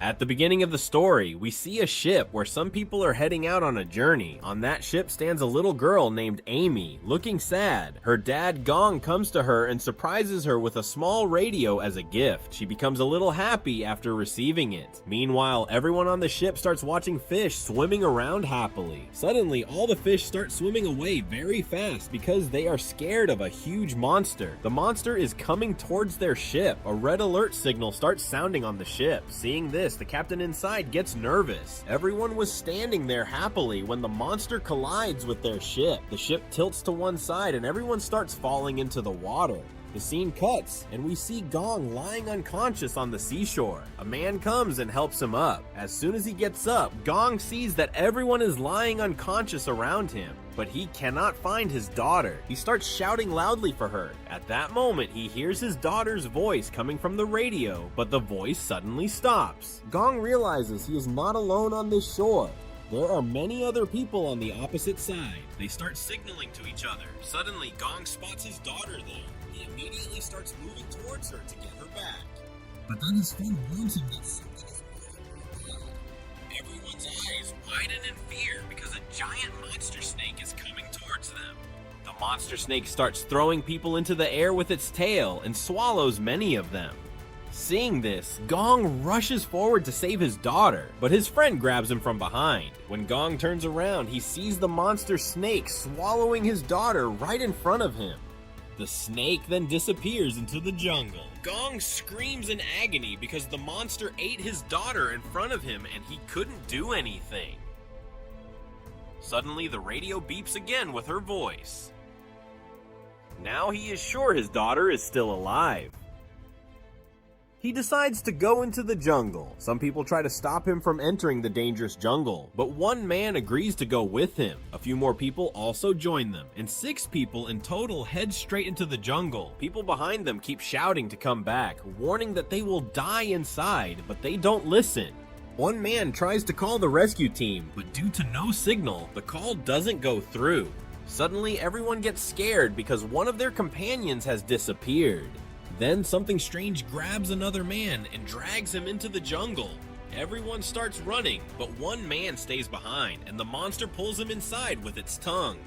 At the beginning of the story, we see a ship where some people are heading out on a journey. On that ship stands a little girl named Amy, looking sad. Her dad, Gong, comes to her and surprises her with a small radio as a gift. She becomes a little happy after receiving it. Meanwhile, everyone on the ship starts watching fish swimming around happily. Suddenly, all the fish start swimming away very fast because they are scared of a huge monster. The monster is coming towards their ship. A red alert signal starts sounding on the ship. Seeing this, the captain inside gets nervous. Everyone was standing there happily when the monster collides with their ship. The ship tilts to one side and everyone starts falling into the water. The scene cuts, and we see Gong lying unconscious on the seashore. A man comes and helps him up. As soon as he gets up, Gong sees that everyone is lying unconscious around him, but he cannot find his daughter. He starts shouting loudly for her. At that moment, he hears his daughter's voice coming from the radio, but the voice suddenly stops. Gong realizes he is not alone on this shore. There are many other people on the opposite side. They start signaling to each other. Suddenly, Gong spots his daughter there. He immediately starts moving towards her to get her back. But then his friend warns him that something is wrong. Everyone's eyes widen in fear because a giant monster snake is coming towards them. The monster snake starts throwing people into the air with its tail and swallows many of them. Seeing this, Gong rushes forward to save his daughter, but his friend grabs him from behind. When Gong turns around, he sees the monster snake swallowing his daughter right in front of him. The snake then disappears into the jungle. Gong screams in agony because the monster ate his daughter in front of him and he couldn't do anything. Suddenly, the radio beeps again with her voice. Now he is sure his daughter is still alive. He decides to go into the jungle. Some people try to stop him from entering the dangerous jungle, but one man agrees to go with him. A few more people also join them, and 6 people in total head straight into the jungle. People behind them keep shouting to come back, warning that they will die inside, but they don't listen. One man tries to call the rescue team, but due to no signal, the call doesn't go through. Suddenly, everyone gets scared because one of their companions has disappeared. Then something strange grabs another man and drags him into the jungle. Everyone starts running, but one man stays behind, and the monster pulls him inside with its tongue.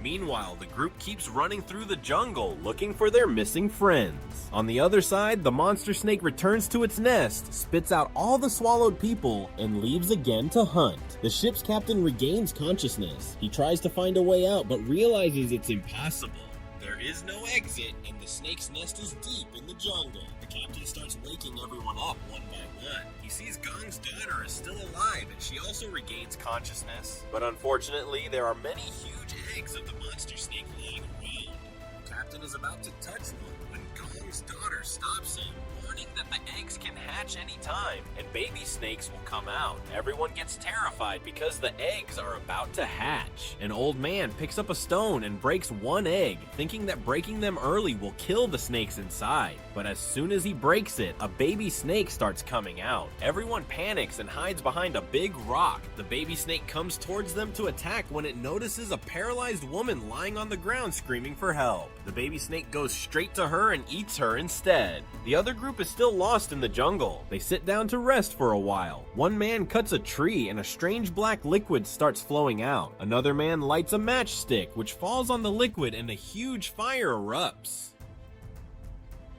Meanwhile, the group keeps running through the jungle looking for their missing friends. On the other side, the monster snake returns to its nest, spits out all the swallowed people, and leaves again to hunt. The ship's captain regains consciousness. He tries to find a way out, but realizes it's impossible. There is no exit, and the snake's nest is deep in the jungle. The captain starts waking everyone up one by one. He sees Gong's daughter is still alive, and she also regains consciousness. But unfortunately, there are many huge eggs of the monster snake lying around. The captain is about to touch one when Gong's daughter stops him, warning that the eggs can hatch anytime, and baby snakes will come out. Everyone gets terrified because the eggs are about to hatch. An old man picks up a stone and breaks one egg, thinking that breaking them early will kill the snakes inside. But as soon as he breaks it, a baby snake starts coming out. Everyone panics and hides behind a big rock. The baby snake comes towards them to attack when it notices a paralyzed woman lying on the ground screaming for help. The baby snake goes straight to her and eats her instead. The other group is still lost in the jungle. They sit down to rest for a while. One man cuts a tree and a strange black liquid starts flowing out. Another man lights a matchstick which falls on the liquid and a huge fire erupts.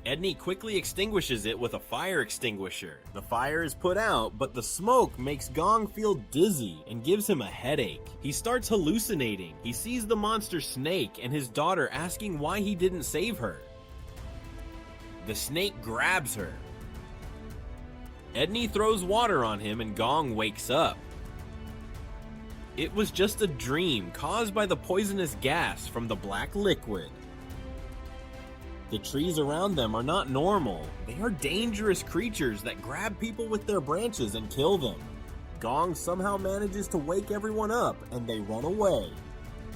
Edney quickly extinguishes it with a fire extinguisher. The fire is put out, but the smoke makes Gong feel dizzy and gives him a headache. He starts hallucinating. He sees the monster snake and his daughter asking why he didn't save her. The snake grabs her. Edney throws water on him and Gong wakes up. It was just a dream caused by the poisonous gas from the black liquid. The trees around them are not normal. They are dangerous creatures that grab people with their branches and kill them. Gong somehow manages to wake everyone up and they run away.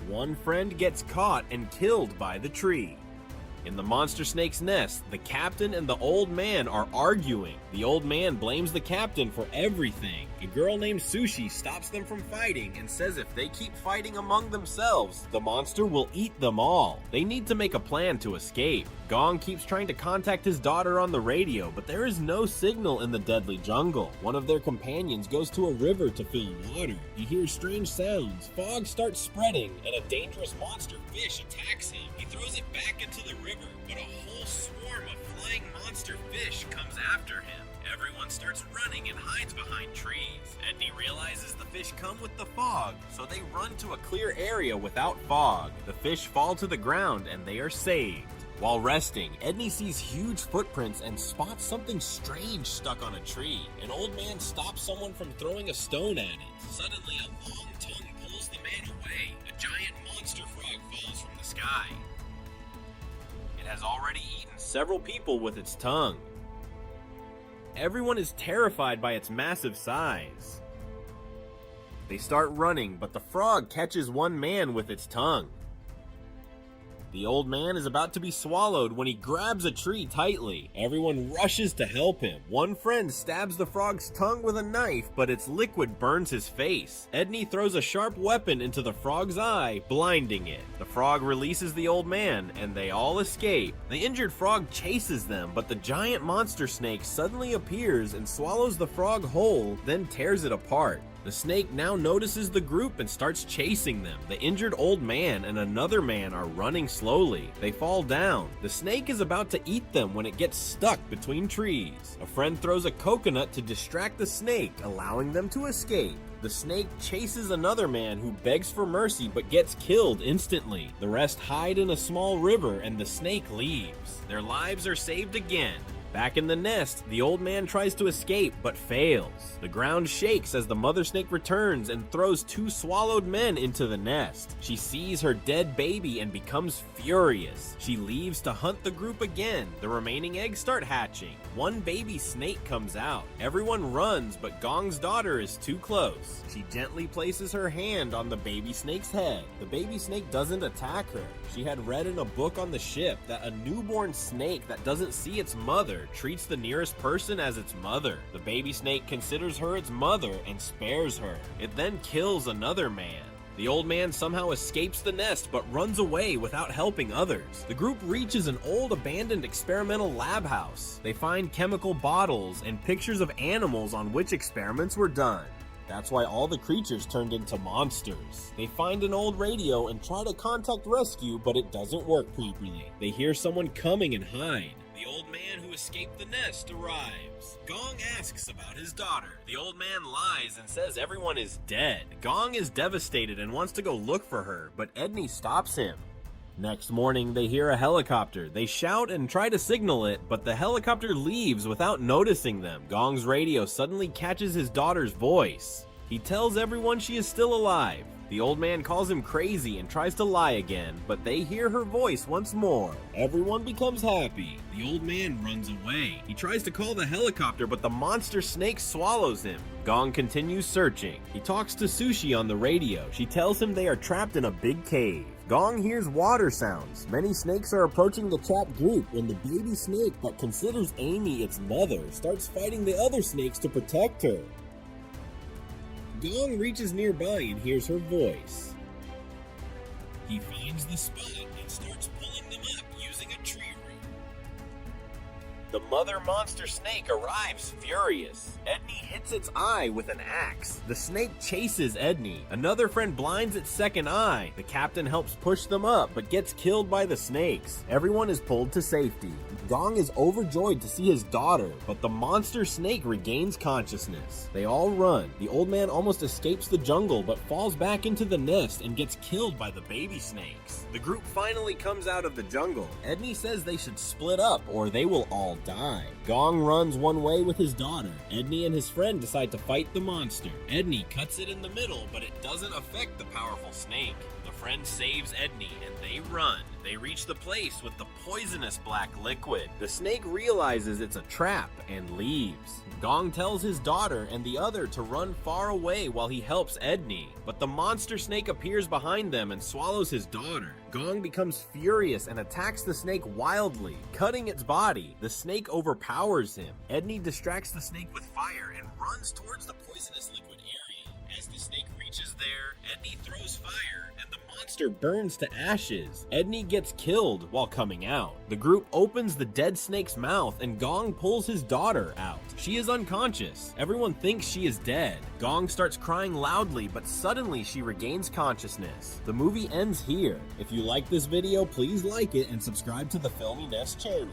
One friend gets caught and killed by the tree. In the monster snake's nest, the captain and the old man are arguing. The old man blames the captain for everything. A girl named Sushi stops them from fighting and says if they keep fighting among themselves, the monster will eat them all. They need to make a plan to escape. Gong keeps trying to contact his daughter on the radio, but there is no signal in the deadly jungle. One of their companions goes to a river to fill water. He hears strange sounds. Fog starts spreading, and a dangerous monster fish attacks him. He throws it back into the river, but a whole swarm of flying monster fish comes after him. Everyone starts running and hides behind trees. Edney realizes the fish come with the fog, so they run to a clear area without fog. The fish fall to the ground and they are saved. While resting, Edney sees huge footprints and spots something strange stuck on a tree. An old man stops someone from throwing a stone at it. Suddenly, a long tongue pulls the man away. A giant monster frog falls from the sky. It has already eaten several people with its tongue. Everyone is terrified by its massive size. They start running, but the frog catches one man with its tongue. The old man is about to be swallowed when he grabs a tree tightly. Everyone rushes to help him. One friend stabs the frog's tongue with a knife, but its liquid burns his face. Edney throws a sharp weapon into the frog's eye, blinding it. The frog releases the old man, and they all escape. The injured frog chases them, but the giant monster snake suddenly appears and swallows the frog whole, then tears it apart. The snake now notices the group and starts chasing them. The injured old man and another man are running slowly. They fall down. The snake is about to eat them when it gets stuck between trees. A friend throws a coconut to distract the snake, allowing them to escape. The snake chases another man who begs for mercy but gets killed instantly. The rest hide in a small river and the snake leaves. Their lives are saved again. Back in the nest, the old man tries to escape but fails. The ground shakes as the mother snake returns and throws two swallowed men into the nest. She sees her dead baby and becomes furious. She leaves to hunt the group again. The remaining eggs start hatching. One baby snake comes out. Everyone runs, but Gong's daughter is too close. She gently places her hand on the baby snake's head. The baby snake doesn't attack her. She had read in a book on the ship that a newborn snake that doesn't see its mother treats the nearest person as its mother. The baby snake considers her its mother and spares her. It then kills another man. The old man somehow escapes the nest but runs away without helping others. The group reaches an old abandoned experimental lab house. They find chemical bottles and pictures of animals on which experiments were done. That's why all the creatures turned into monsters. They find an old radio and try to contact rescue, but it doesn't work properly. They hear someone coming and hide. The old man who escaped the nest arrives. Gong asks about his daughter. The old man lies and says everyone is dead. Gong is devastated and wants to go look for her, but Edney stops him. Next morning, they hear a helicopter. They shout and try to signal it, but the helicopter leaves without noticing them. Gong's radio suddenly catches his daughter's voice. He tells everyone she is still alive. The old man calls him crazy and tries to lie again, but they hear her voice once more. Everyone becomes happy. The old man runs away. He tries to call the helicopter, but the monster snake swallows him. Gong continues searching. He talks to Sushi on the radio. She tells him they are trapped in a big cave. Gong hears water sounds. Many snakes are approaching the trapped group when the baby snake that considers Amy its mother starts fighting the other snakes to protect her. Gong reaches nearby and hears her voice. He finds the spot and starts pulling them up using a tree root. The mother monster snake arrives furious. Edney hits its eye with an axe. The snake chases Edney. Another friend blinds its second eye. The captain helps push them up, but gets killed by the snakes. Everyone is pulled to safety. Gong is overjoyed to see his daughter, but the monster snake regains consciousness. They all run. The old man almost escapes the jungle, but falls back into the nest and gets killed by the baby snakes. The group finally comes out of the jungle. Edney says they should split up or they will all die. Gong runs one way with his daughter. Edney and his friend decide to fight the monster. Edney cuts it in the middle, but it doesn't affect the powerful snake. The friend saves Edney and they run. They reach the place with the poisonous black liquid. The snake realizes it's a trap and leaves. Gong tells his daughter and the other to run far away while he helps Edney, but the monster snake appears behind them and swallows his daughter. Gong becomes furious and attacks the snake wildly, cutting its body. The snake overpowers him. Edney distracts the snake with fire and runs towards the poisonous liquid area. As the snake reaches there, Edney throws fire and the monster burns to ashes. Edney gets killed while coming out. The group opens the dead snake's mouth and Gong pulls his daughter out. She is unconscious. Everyone thinks she is dead. Gong starts crying loudly, but suddenly she regains consciousness. The movie ends here. If you like this video, please like it and subscribe to the Filmy Nest channel.